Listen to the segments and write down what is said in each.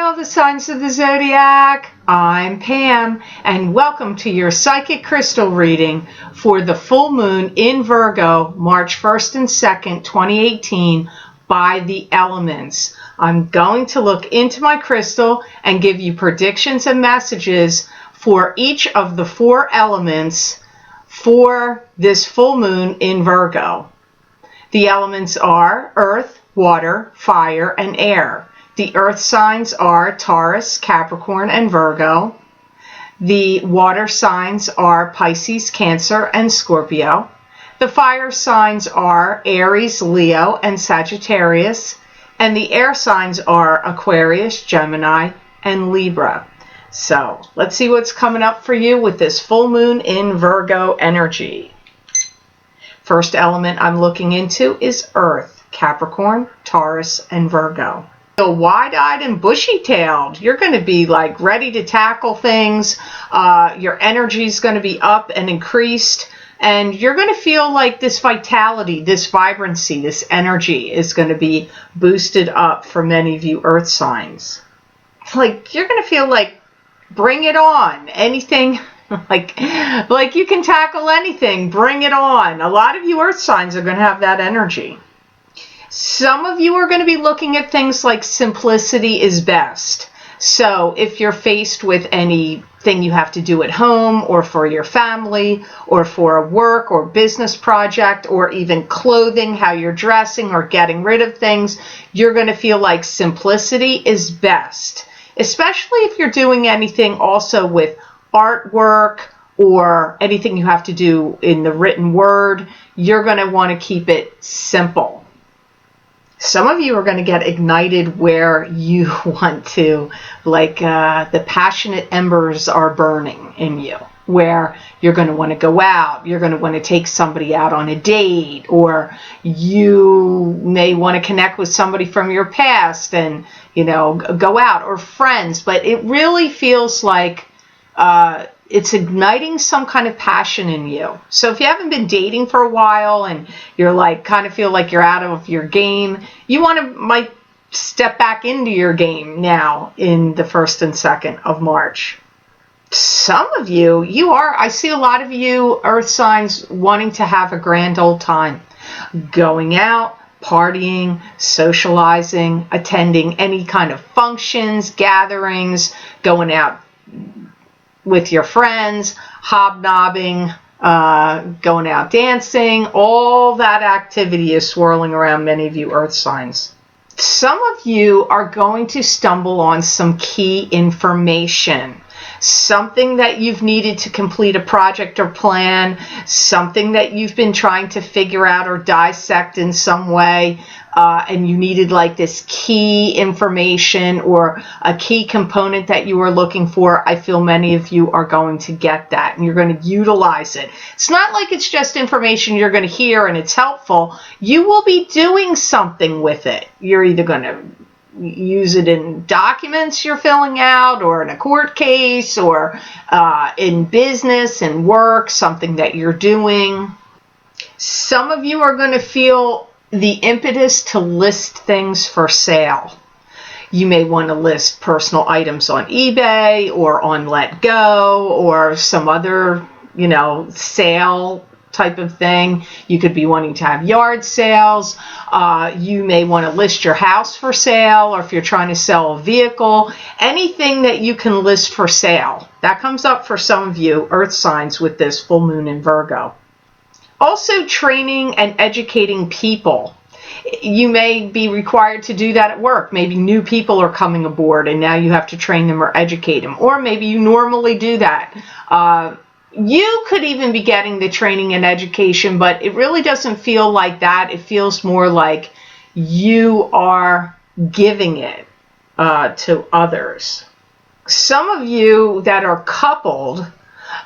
Hello, the signs of the zodiac. I'm Pam, and welcome to your psychic crystal reading for the full moon in Virgo, March 1st and 2nd, 2018, by the elements. I'm going to look into my crystal and give you predictions and messages for each of the four elements for this full moon in Virgo. The elements are earth, water, fire, and air. The earth signs are Taurus, Capricorn, and Virgo. The water signs are Pisces, Cancer, and Scorpio. The fire signs are Aries, Leo, and Sagittarius. And the air signs are Aquarius, Gemini, and Libra. So let's see what's coming up for you with this full moon in Virgo energy. First element I'm looking into is earth, Capricorn, Taurus, and Virgo. So wide-eyed and bushy-tailed, you're going to be like ready to tackle things. Your energy is going to be up and increased, and you're going to feel like this vitality, this vibrancy, this energy is going to be boosted up for many of you earth signs. Like you're going to feel like bring it on. Anything like you can tackle anything, bring it on. A lot of you earth signs are going to have that energy. Some of you are going to be looking at things like simplicity is best. So if you're faced with anything you have to do at home or for your family or for a work or business project or even clothing, how you're dressing or getting rid of things, you're going to feel like simplicity is best. Especially if you're doing anything also with artwork or anything you have to do in the written word, you're going to want to keep it simple. Some of you are going to get ignited where you want to, like the passionate embers are burning in you, where you're going to want to go out, you're going to want to take somebody out on a date, or you may want to connect with somebody from your past and, go out, or friends. But it really feels like it's igniting some kind of passion in you. So if you haven't been dating for a while and you're like kind of feel like you're out of your game, you might step back into your game now in the 1st and 2nd of March. Some of you I see a lot of you earth signs wanting to have a grand old time, going out, partying, socializing, attending any kind of functions, gatherings, going out with your friends, hobnobbing, going out dancing. All that activity is swirling around many of you earth signs. Some of you are going to stumble on some key information. Something that you've needed to complete a project or plan, something that you've been trying to figure out or dissect in some way, and you needed like this key information or a key component that you were looking for. I feel many of you are going to get that and you're going to utilize it. It's not like it's just information you're going to hear and it's helpful. You will be doing something with it. You're either going to use it in documents you're filling out or in a court case or in business and work, something that you're doing. Some of you are going to feel the impetus to list things for sale. You may want to list personal items on eBay or on Let Go or some other, sale type of thing. You could be wanting to have yard sales. You may want to list your house for sale, or if you're trying to sell a vehicle, anything that you can list for sale. That comes up for some of you earth signs with this full moon in Virgo. Also, training and educating people. You may be required to do that at work. Maybe new people are coming aboard and now you have to train them or educate them. Or maybe you normally do that. You could even be getting the training and education, but it really doesn't feel like that. It feels more like you are giving it to others. Some of you that are coupled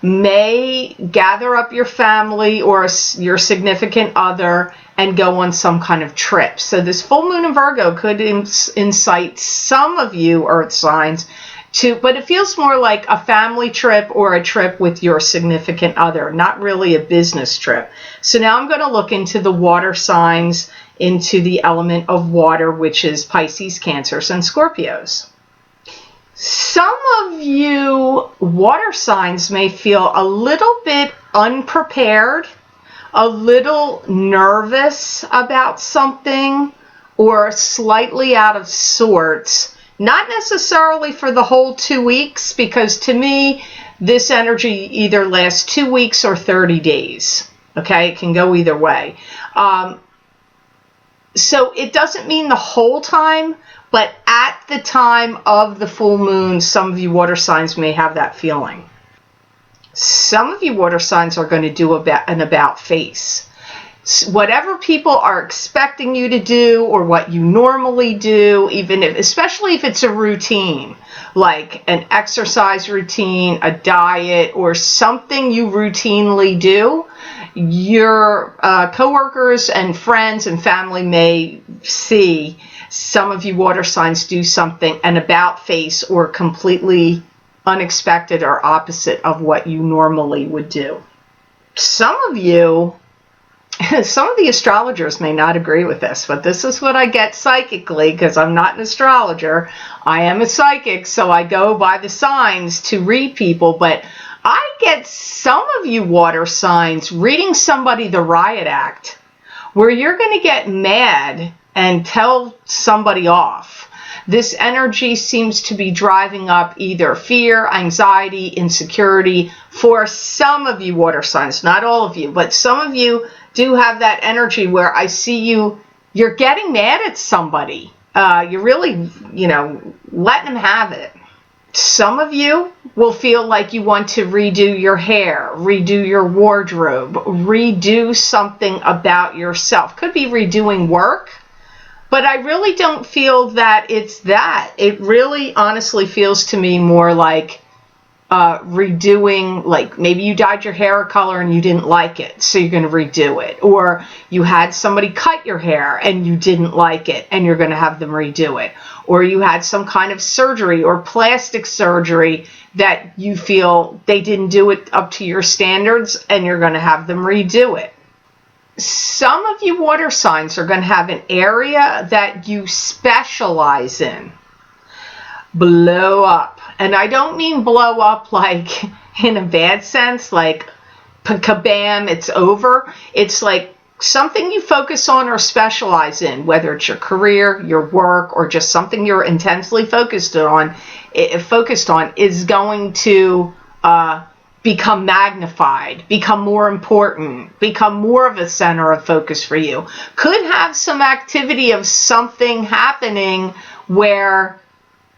may gather up your family or your significant other and go on some kind of trip. So this full moon in Virgo could incite some of you earth signs but it feels more like a family trip or a trip with your significant other, not really a business trip. So now I'm going to look into the water signs, into the element of water, which is Pisces, Cancers, and Scorpios. Some of you water signs may feel a little bit unprepared, a little nervous about something, or slightly out of sorts. Not necessarily for the whole 2 weeks, because to me, this energy either lasts 2 weeks or 30 days. Okay, it can go either way. So it doesn't mean the whole time, but at the time of the full moon, some of you water signs may have that feeling. Some of you water signs are going to do an about face. Whatever people are expecting you to do, or what you normally do, especially if it's a routine, like an exercise routine, a diet, or something you routinely do, your coworkers and friends and family may see some of you water signs do something, an about face, or completely unexpected or opposite of what you normally would do. Some of the astrologers may not agree with this, but this is what I get psychically, because I'm not an astrologer. I am a psychic, so I go by the signs to read people, but I get some of you water signs reading somebody the riot act, where you're going to get mad and tell somebody off. This energy seems to be driving up either fear, anxiety, insecurity for some of you water signs, not all of you, but some of you do have that energy where I see you're getting mad at somebody. You're really, letting them have it. Some of you will feel like you want to redo your hair, redo your wardrobe, redo something about yourself. Could be redoing work, but I really don't feel that it's that. It really honestly feels to me more like redoing, like maybe you dyed your hair a color and you didn't like it, so you're going to redo it. Or you had somebody cut your hair and you didn't like it, and you're going to have them redo it. Or you had some kind of surgery or plastic surgery that you feel they didn't do it up to your standards, and you're going to have them redo it. Some of you water signs are going to have an area that you specialize in blow up. And I don't mean blow up like in a bad sense, like kabam, it's over. It's like something you focus on or specialize in, whether it's your career, your work, or just something you're intensely focused on, is going to become magnified, become more important, become more of a center of focus for you. Could have some activity of something happening where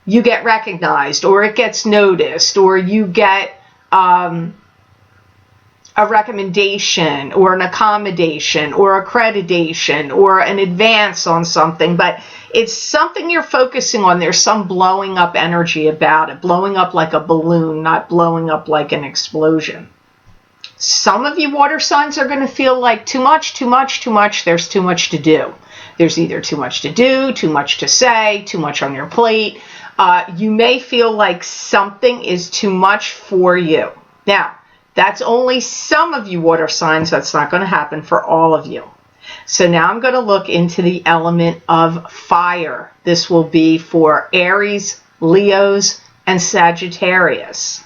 you get recognized, or it gets noticed, or you get a recommendation, or an accommodation, or accreditation, or an advance on something, but it's something you're focusing on. There's some blowing up energy about it, blowing up like a balloon, not blowing up like an explosion. Some of you water signs are going to feel like too much, there's too much to do. There's either too much to do, too much to say, too much on your plate. You may feel like something is too much for you. Now, that's only some of you water signs. That's not going to happen for all of you. So now I'm going to look into the element of fire. This will be for Aries, Leos, and Sagittarius.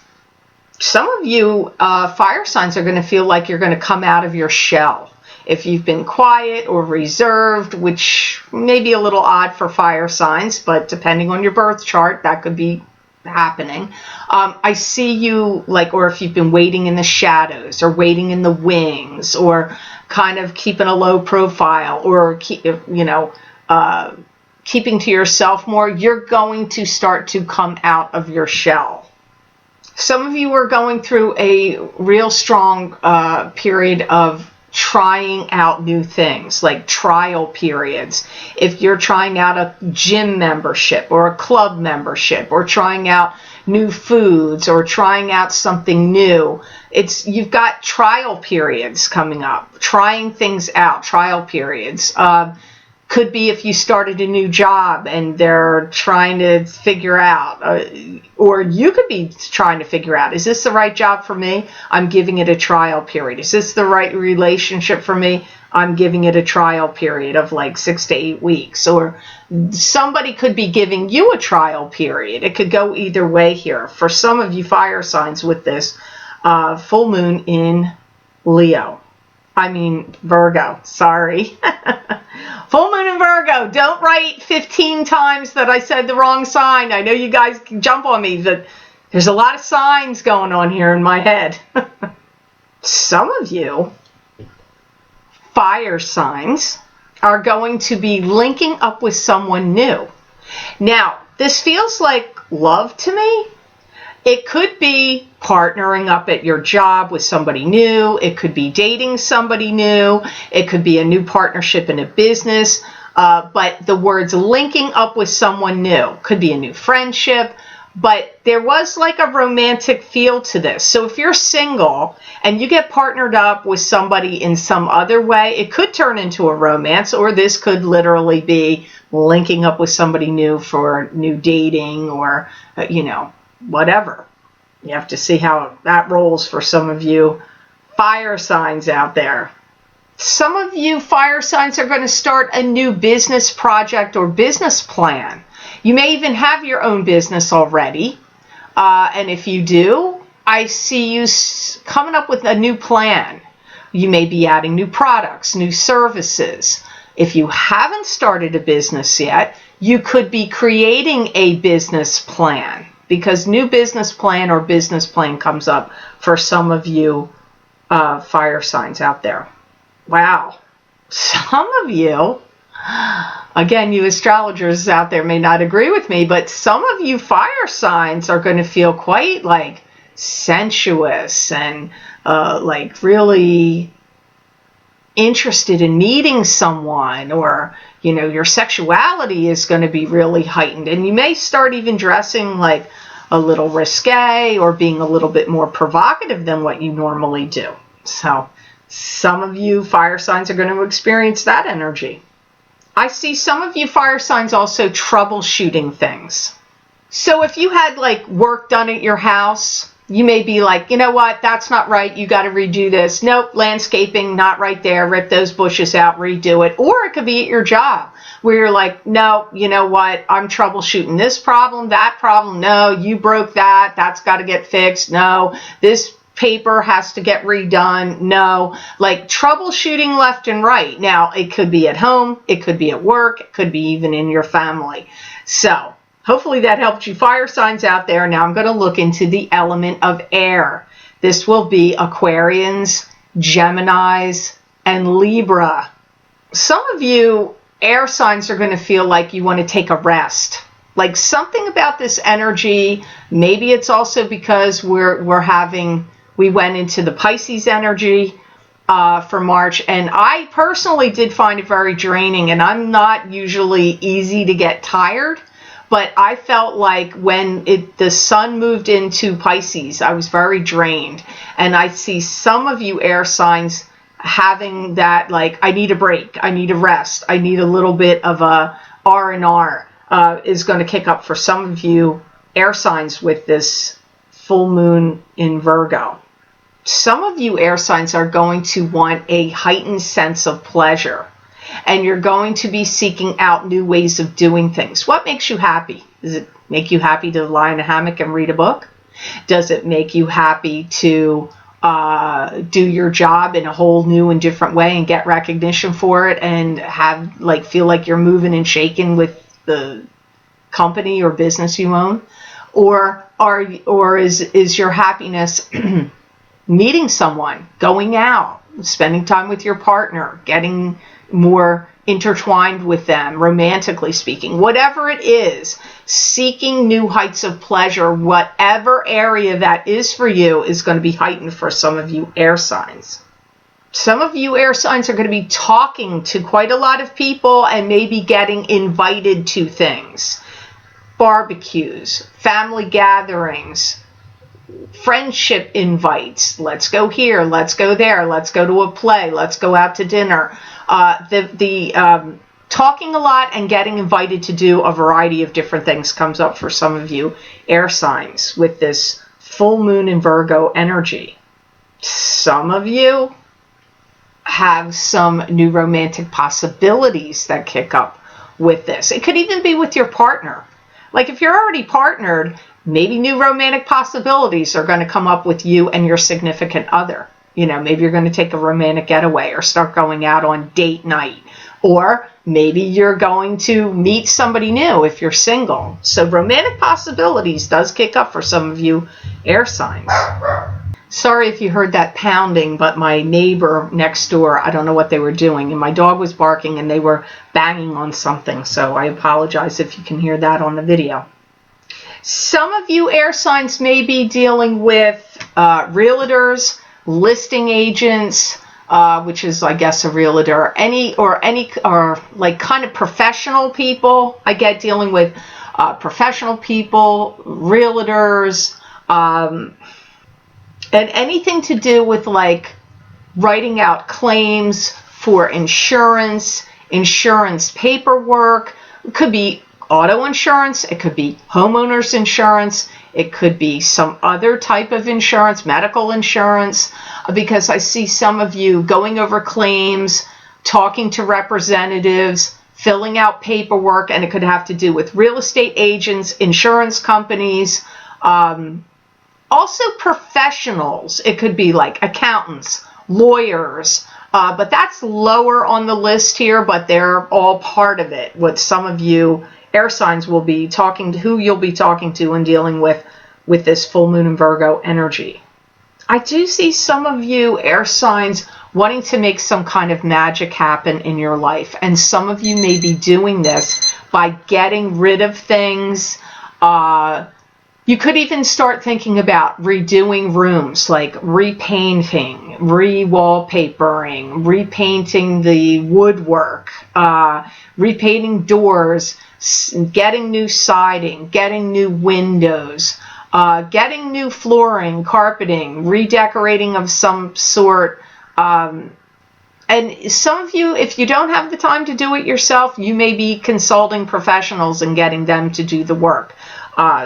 Some of you fire signs are going to feel like you're going to come out of your shell. If you've been quiet or reserved, which may be a little odd for fire signs, but depending on your birth chart, that could be happening. I see you or if you've been waiting in the shadows, or waiting in the wings, or kind of keeping a low profile, or keeping to yourself more, you're going to start to come out of your shell. Some of you are going through a real strong period of trying out new things, like trial periods. If you're trying out a gym membership or a club membership, or trying out new foods, or trying out something new, you've got trial periods coming up, trying things out, trial periods. Could be if you started a new job and they're trying to figure out, or you could be trying to figure out, is this the right job for me? I'm giving it a trial period. Is this the right relationship for me? I'm giving it a trial period of like 6 to 8 weeks. Or somebody could be giving you a trial period. It could go either way here. For some of you fire signs with this full moon in Virgo, sorry. Full moon in Virgo. Don't write 15 times that I said the wrong sign. I know you guys can jump on me, but there's a lot of signs going on here in my head. Some of you fire signs are going to be linking up with someone new. Now, this feels like love to me. It could be partnering up at your job with somebody new. It could be dating somebody new. It could be a new partnership in a business. But the words linking up with someone new could be a new friendship. But there was like a romantic feel to this. So if you're single and you get partnered up with somebody in some other way, it could turn into a romance, or this could literally be linking up with somebody new for new dating or, whatever. You have to see how that rolls for some of you fire signs out there. Some of you fire signs are going to start a new business project or business plan. You may even have your own business already. And if you do, I see you coming up with a new plan. You may be adding new products, new services. If you haven't started a business yet, you could be creating a business plan, because new business plan or business plan comes up for some of you fire signs out there. Wow. Some of you, again, you astrologers out there may not agree with me, but some of you fire signs are going to feel quite like sensuous and like really interested in meeting someone, or your sexuality is going to be really heightened, and you may start even dressing like a little risque or being a little bit more provocative than what you normally do. So some of you fire signs are going to experience that energy. I see some of you fire signs also troubleshooting things. So if you had like work done at your house, you may be like, you know what, that's not right, you got to redo this. Nope, landscaping, not right there, rip those bushes out, redo it. Or it could be at your job where you're like, no, you know what, I'm troubleshooting this problem, that problem, no, you broke that, that's got to get fixed, no, this paper has to get redone, no, like troubleshooting left and right. Now, it could be at home, it could be at work, it could be even in your family. So hopefully that helped you fire signs out there. Now I'm going to look into the element of air. This will be Aquarians, Geminis, and Libra. Some of you air signs are going to feel like you want to take a rest. Like something about this energy, maybe it's also because we went into the Pisces energy for March, and I personally did find it very draining, and I'm not usually easy to get tired. But I felt like when the sun moved into Pisces, I was very drained. And I see some of you air signs having that, like, I need a break, I need a rest, I need a little bit of a R&R is going to kick up for some of you air signs with this full moon in Virgo. Some of you air signs are going to want a heightened sense of pleasure. And you're going to be seeking out new ways of doing things. What makes you happy? Does it make you happy to lie in a hammock and read a book? Does it make you happy to do your job in a whole new and different way and get recognition for it and feel like you're moving and shaking with the company or business you own? Or is your happiness meeting someone, going out, spending time with your partner, getting more intertwined with them, romantically speaking, whatever it is, seeking new heights of pleasure, whatever area that is for you is going to be heightened for some of you air signs. Some of you air signs are going to be talking to quite a lot of people and maybe getting invited to things. Barbecues, family gatherings, friendship invites. Let's go here, let's go there, let's go to a play, let's go out to dinner. The Talking a lot and getting invited to do a variety of different things comes up for some of you air signs with this full moon in Virgo energy. Some of you have some new romantic possibilities that kick up with this. It could even be with your partner. Like if you're already partnered, maybe new romantic possibilities are going to come up with you and your significant other. You know, maybe you're going to take a romantic getaway or start going out on date night. Or maybe you're going to meet somebody new if you're single. So romantic possibilities does kick up for some of you air signs. Sorry if you heard that pounding, but my neighbor next door, I don't know what they were doing, and my dog was barking and they were banging on something. So I apologize if you can hear that on the video. Some of you air signs may be dealing with realtors, listing agents, which is, I guess, a realtor, any like kind of professional people. I get dealing with professional people, realtors, and anything to do with like writing out claims for insurance paperwork. It could be auto insurance, it could be homeowners insurance, it could be some other type of insurance, medical insurance, because I see some of you going over claims, talking to representatives, filling out paperwork, and it could have to do with real estate agents, insurance companies, also professionals. It could be like accountants, lawyers, but that's lower on the list here, but they're all part of it. What some of you air signs will be talking to, who you'll be talking to and dealing with this full moon in Virgo energy. I do see some of you air signs wanting to make some kind of magic happen in your life, and some of you may be doing this by getting rid of things. You could even start thinking about redoing rooms, like repainting, re-wallpapering, repainting the woodwork, repainting doors, getting new siding, getting new windows, getting new flooring, carpeting, redecorating of some sort. And some of you, if you don't have the time to do it yourself, you may be consulting professionals and getting them to do the work.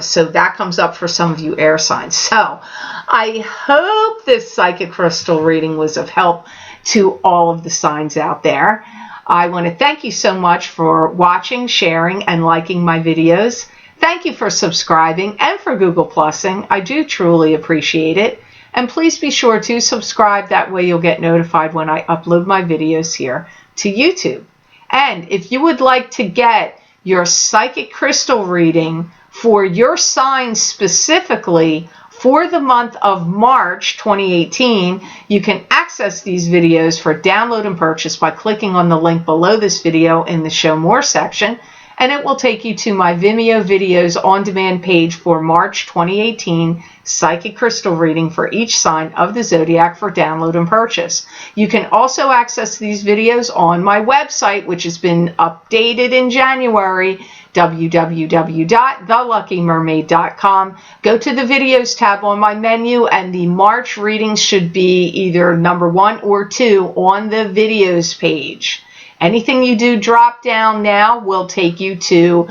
So that comes up for some of you air signs. So I hope this psychic crystal reading was of help to all of the signs out there. I want to thank you so much for watching, sharing, and liking my videos. Thank you for subscribing and for Google Plusing. I do truly appreciate it. And please be sure to subscribe. That way you'll get notified when I upload my videos here to YouTube. And if you would like to get your psychic crystal reading for your sign specifically for the month of March 2018, you can access these videos for download and purchase by clicking on the link below this video in the Show More section, and it will take you to my Vimeo videos on demand page for March 2018 psychic crystal reading for each sign of the zodiac for download and purchase. You can also access these videos on my website, which has been updated in January, www.theluckymermaid.com. Go to the videos tab on my menu, and the March readings should be either number 1 or 2 on the videos page. Anything you do drop down now will take you to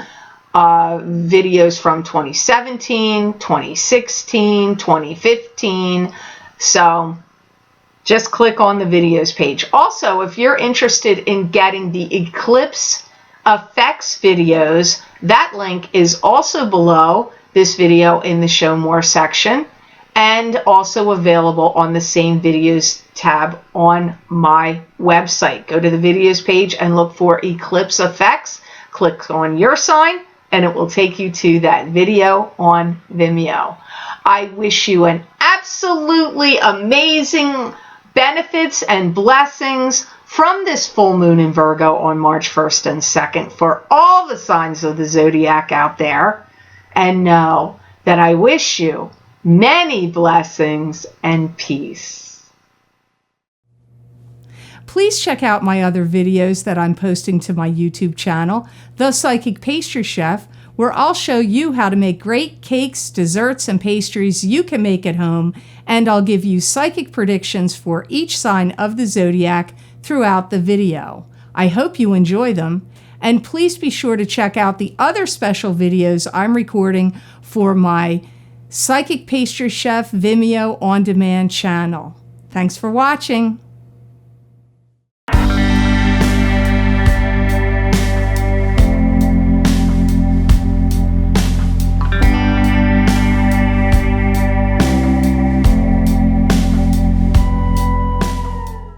videos from 2017, 2016, 2015. So just click on the videos page. Also, if you're interested in getting the eclipse effects videos, that link is also below this video in the Show More section, and also available on the same videos tab on my website. Go to the videos page and look for eclipse effects. Click on your sign and it will take you to that video on Vimeo. I wish you an absolutely amazing benefits and blessings from this full moon in Virgo on March 1st and 2nd for all the signs of the zodiac out there. And know that I wish you many blessings and peace. Please check out my other videos that I'm posting to my YouTube channel, The Psychic Pastry Chef, where I'll show you how to make great cakes, desserts, and pastries you can make at home, and I'll give you psychic predictions for each sign of the zodiac throughout the video. I hope you enjoy them, And please be sure to check out the other special videos I'm recording for my Psychic Pastry Chef Vimeo on demand channel. Thanks for watching.